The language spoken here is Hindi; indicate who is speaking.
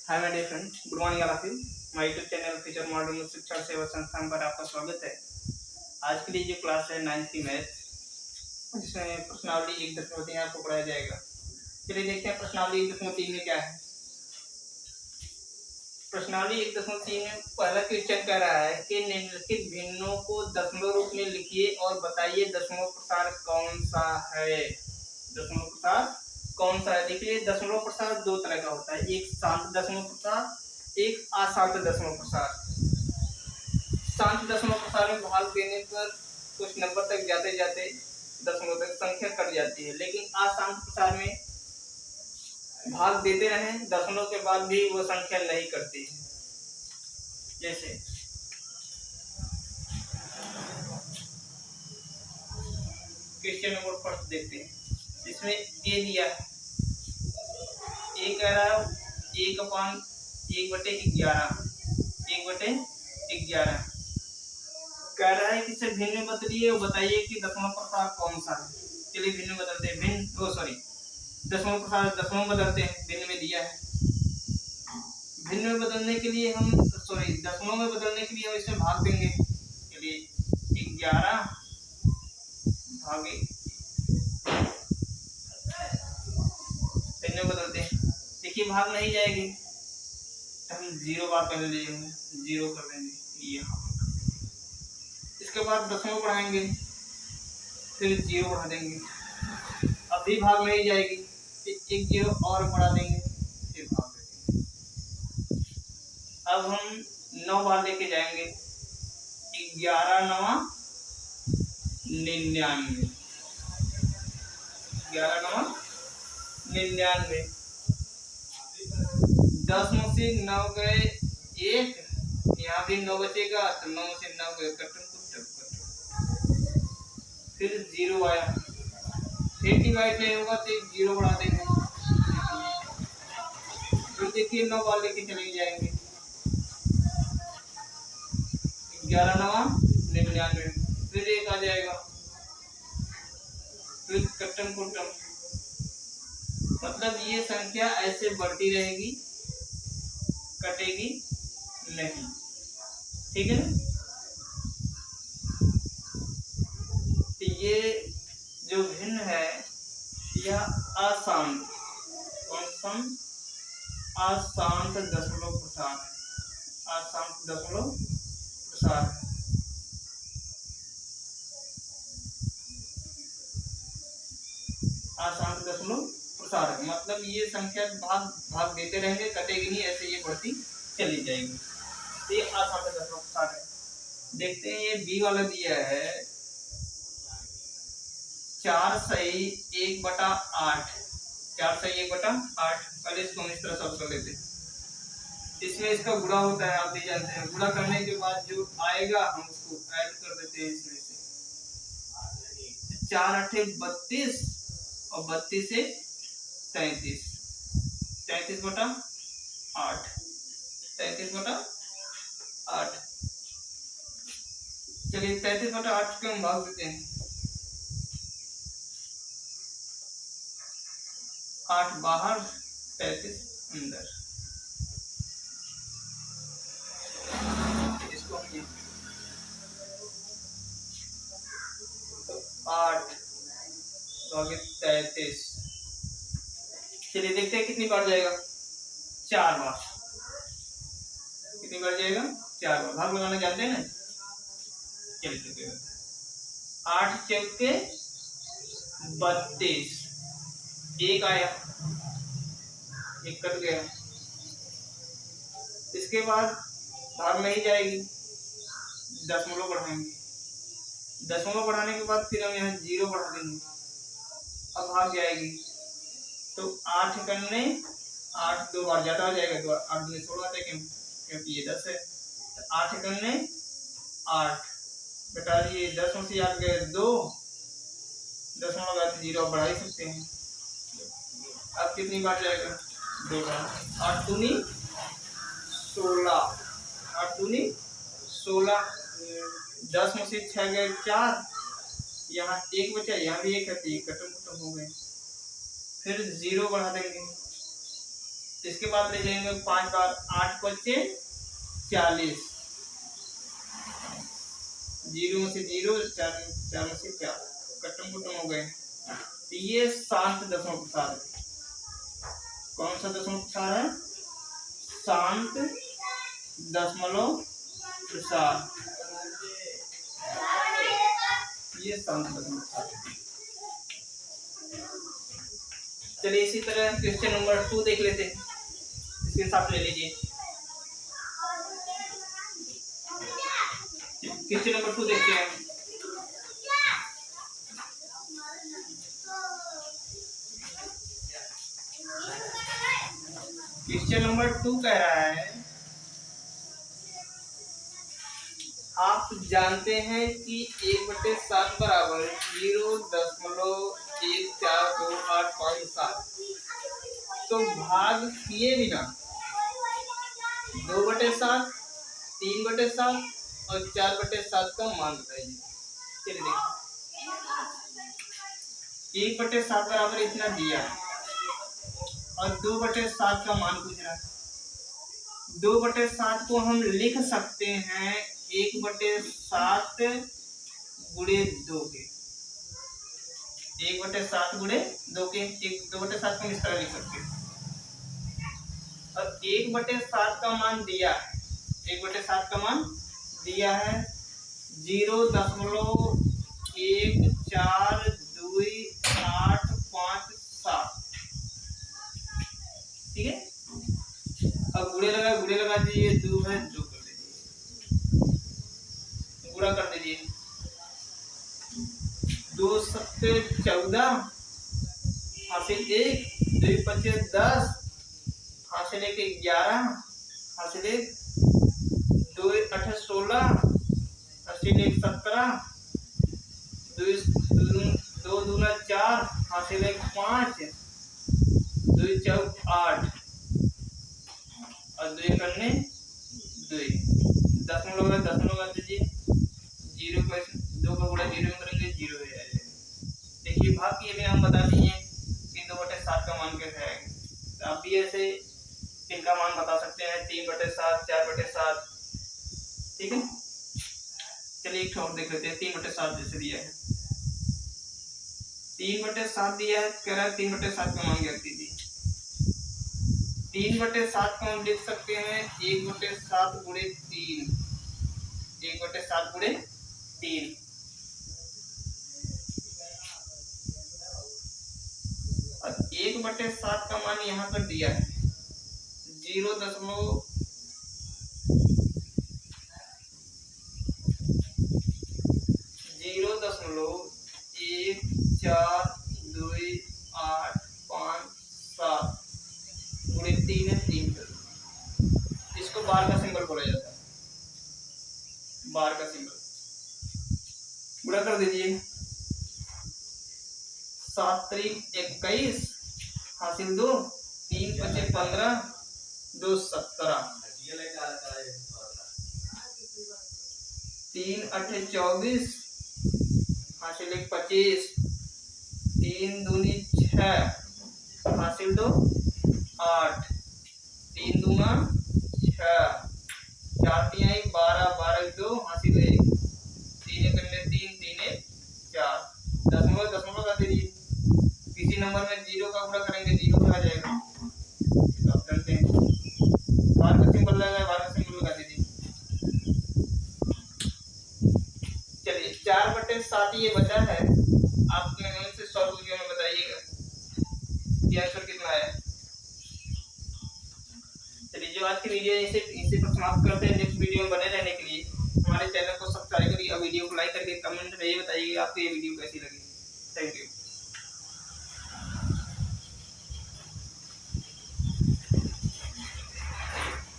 Speaker 1: Hi my dear friend, good morning all of you. My YouTube channel future model Shiksha Seva संस्थान पर आपका स्वागत है। आज के लिए जो क्लास है 9th की मैथ, जिसमें प्रश्नावली 1.3 आपको पढ़ाया जाएगा। चलिए देखते हैं प्रश्नावली 1.3 में क्या है। प्रश्नावली 1.3 में पहला क्वेश्चन कह रहा है कि निम्नलिखित भिन्नों को दशमलव रूप में लिखिए और बताइए दशमलव प्रसार कौन सा है। दशमलव प्रसार कौन सा है? देखिए दशमलव प्रसार दो तरह का होता है, एक शांत दशमलव प्रसार, एक अशांत दशमलव प्रसार। शांत दशमलव प्रसार में भाग देने पर कुछ नंबर तक जाते जाते दशमलव तक संख्या कट जाती है, लेकिन अशांत प्रसार में भाग देते रहें दशमलव के बाद भी वो संख्या नहीं कटती है। जैसे क्वेश्चन नंबर फर्स्ट देखते हैं, इसमें ए दिया है, ए कह रहा है 1/11 कह रहा है कि इसे भिन्न बदलिए और बताइए कि दशमलव प्रसार कौन सा है। चलिए भिन्न बदलते हैं, दशमलव प्रसार दशमलव बदलते हैं, भिन्न में दिया है। भिन्न में बदलने के लिए हम दशमलव में बदलने के लिए हम इसमें भाग देंगे। चलिए 11 भागे भिन्न में बदलते हैं। देखिए भाग नहीं जाएगी तो हम 0 बार पहले ले जाएंगे, 0 कर देंगे यहाँ। इसके बाद दशमलव बढ़ाएंगे, फिर 0 बढ़ा देंगे, अभी भाग नहीं जाएगी, एक 0 और बढ़ा देंगे, फिर भाग देंगे। अब हम 9 बार लेके जाएंगे, 11 9 99, 11 9 99। 10 में से 9 गए 1, यहाँ भी 9 बचेगा तो 9 से 9 गए कटन, फिर 0 आया, फिर डिवाइड नहीं होगा तो 0 बढ़ा देंगे। फिर देखिए 9 बार लेके चले जाएंगे, 11 9 99, फिर 1 आ जाएगा, फिर कटन कुटम। मतलब ये संख्या ऐसे बढ़ती रहेगी, कटेगी नहीं, ठीक है ना। तो ये जो भिन्न है यह अशांत अशांत दशमलव प्रसार है, अशांत दशमलव प्रसार है। अशांत दशमलव प्रसार है मतलब ये संख्या भाग देते रहेंगे, कटेगी नहीं, ऐसे ये बढ़ती चली जाएगी। तो ये अशांत दशमलव प्रसार है। देखते हैं ये बी वाला दिया है 4 सही 1/8, 4 सही 1/8। पहले इसको हम इस तरह सॉल्व कर लेते हैं। इसमें इसका गुणा होता है, आप भी जानते हैं। गुणा करने के बाद जो आएगा हम उसको ऐड कर देते हैं इसमें से। 4 8 32 और 32 से 33, 33/8, 33/8। चलिए 33/8 को हम भाग देते हैं, 8 बाहर 33 अंदर। इसको हम 8 भागे 33। चलिए देखते हैं कितनी बार जाएगा, 4 बार। कितनी बार जाएगा? 4 बार। भाग लगाना जानते हैं ना। चलिए 8 चौके 32, 1 आया, 1 कट गया। इसके बाद भाग नहीं जाएगी, दशमलव बढ़ाएंगे, दशमलव बढ़ाने के बाद फिर हम यहाँ 0 बढ़ा देंगे, अब भाग जाएगी। तो 8 करने 8 दो बार ज्यादा हो जाएगा, तो 8 में 16 आते हैं क्योंकि ये 10 है। तो 8 करने 8 बटा दिए, 10 में से 8 गए 2, दशमलव गए 0 बढ़ा ही सकते हैं। अब कितनी बार जाएगा? 2 बार। 8 दूनी 16, 8 दूनी 16, 10 में से 6 गए 4, यहाँ 1 बचा, यहाँ भी 1 है, 1 खत्म हो गए। फिर 0 बढ़ा देंगे, इसके बाद ले जाएंगे 5 बार, 8 बच्चे 40, 0 में से 0, 4 में से 4, कट्टम कुटम हो गए। ये शांत दशमलव प्रसार है। कौन सा दशमलव प्रसार है? शांत दशमलव प्रसार। ये शांत दशमलव प्रसार। चलिए इसी तरह क्वेश्चन नंबर 2 देख लेते हैं, इसके साथ ले लीजिए। क्वेश्चन नंबर 2 देखते हैं। क्वेश्चन नंबर 2 कह रहा है, आप जानते हैं कि 1/7 बराबर 0.142857 तो भाग किए बिना 2/7, 3/7 और 4/7 का मान बताइए। चलिए देखिए, 1/7 बराबर इतना दिया है और 2/7 का मान पूछ रहा है। 2/7 को हम लिख सकते हैं 1/7 गुणे 2 के। 1/7 गुणे 2 के, 2/7 को इस तरह लिख सकते हैं। और 1/7 का मान दिया है, 1/7 का मान दिया है 0.142857। ठीक है, अब गुणे लगा दीजिए, 2 है 2 कर दीजिए, गुणा कर दीजिए। 2 सत्ते 14 हासिल 1, 2 पचे 10 हासिल 1 11 हासिल 1, 2 8 16 हासिल 1 17, 2 दूना 4 हासिल 1 5, 2 4 8 और 2 करने 2। दशमलव कर दीजिए, 0 का 2 का गुणा 0 में करेंगे 0 हो जाएगा। देखिए भाग किए बिना हम बता दिए कि 2/7 का मान कैसे आएगा। तो आप भी ऐसे इनका मान बता सकते हैं, 3/7, 4/7। ठीक है, चलिए एक और देख लेते हैं। 3/7 जैसे दिया है, 3/7 दिया है, कह रहा है 3/7 का मान ज्ञात कीजिए। 3/7 को हम लिख सकते हैं 1/7 गुणे 3, 1/7 गुणे 3। और 1/7 का मान यहाँ पर दिया है 0.142857। गुणे 3 है, 3 कर। इसको बार का सिंबल बोला जाता है, बार का सिंबल। गुणा कर दीजिए, 7 3 21 हासिल 2, 3 5 15, 2 17, 3 8 24 हासिल 1 25, 3 दूनी 6 हासिल 2 8, 3 दूना 6, 4 3 12, 12 2 हासिल 1, 3 करने 3, 3 4। दशमलव कर दीजिए, किसी नंबर में 0 का गुणा करेंगे 0 आ जाएगा। तो आप करते हैं, बार का सिंबल लगा है, बार का सिंबल लगा दीजिए। चलिए 4/7 ये बचा है, आप कमेंट से सॉल्व वीडियो में बताइएगा कि आंसर कितना है। चलिए जो आज की वीडियो है इसे पर समाप्त करते हैं। नेक्स्ट वीडियो में बने रहने के लिए हमारे चैनल को सब्सक्राइब करिए और वीडियो को लाइक करके कमेंट में ये बताइए आपको ये वीडियो कैसी लगी। Thank you.